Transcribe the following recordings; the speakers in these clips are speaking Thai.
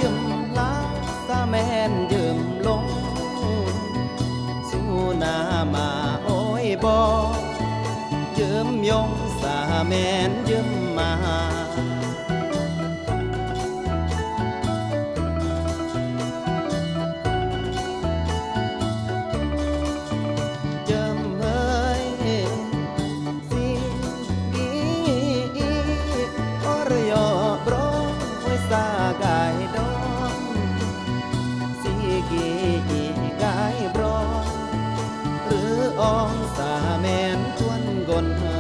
ยืมลาสาแม่นยืมลงสู่นามาโอ้ยบ่ยืมยงสาแม่นยืมมากายดองสิกีอีกายบรอหรืออองสาแม่นทวนกนหา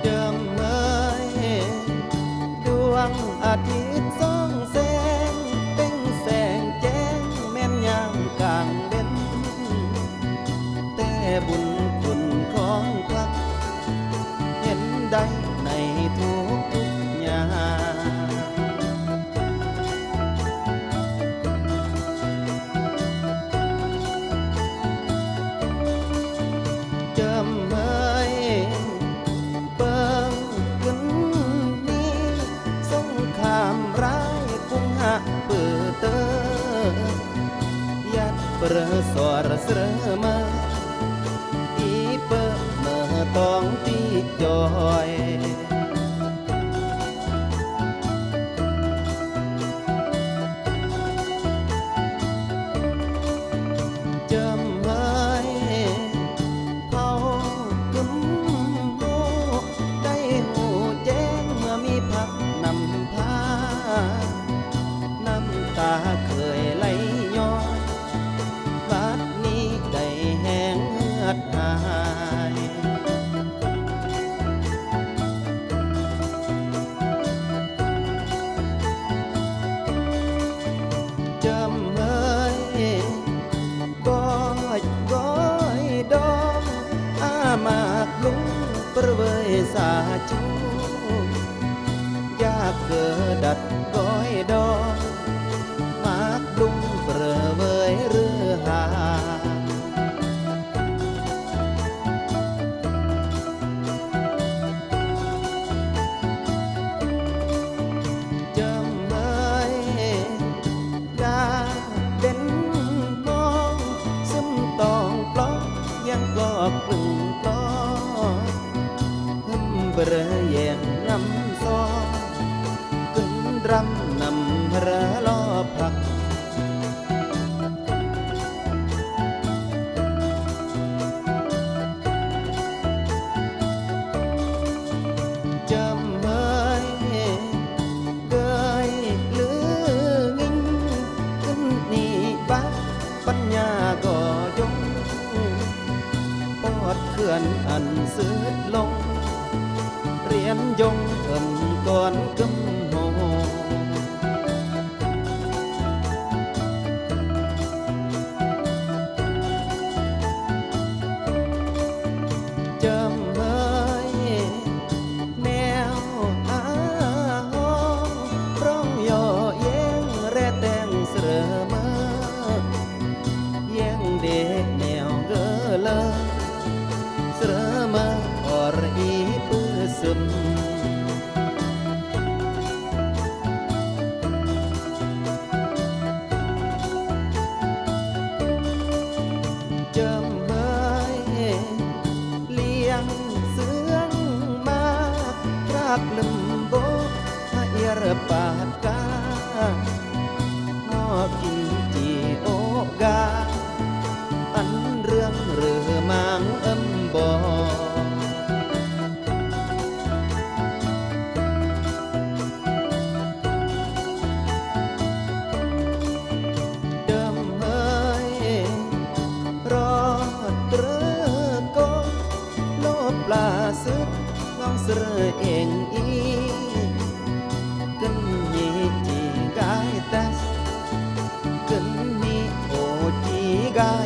เดิมเอ่ยดวงอาทิตย์ส่องแสงเป่งแสงแจ้งแม่นยามกลางเว้นบุญคุณของพระเห็นได้ในทุกอย่างเจิมเอ่ยเบิ่งขึ้นนี้สงครามร้ายกุงหะเปิดเตอยัดเปรอสวรเสรมาต้องตีจอยจำไว้เฮากึมโหได้หูแจ้งเมื่อมีพักนำพาน้ำตาเคยไหลย้อยบัดนี้ได้แห้งเหือดหายจำเอ่ยก้อยดองอามากลุงประเวยสาจูอยากเกิดดัดก้อยดองมากลุงประเวยเรือหายังกอกกลึงกอหึมเบรแยงนำซอกึ้นรำนำระลอพักจำเอ่ยเกยลืองิ้งขึ้นนี่บักปัญญาก่อยงปอดเขื่อนอันสืดลงเรียนยงเอิ้นก่อนกึมโหจำเอ่ยแนวอาหองร้องย่อแย้งแร่แต่งเสรอมาแย้งเด็กแนวเกอเลอเสรอมาออรอีปื้อซึมจำเอ่ยเลี้ยงเสืองมารักลืมโบให้ระปาดกางอกินจีโอกาอัน กา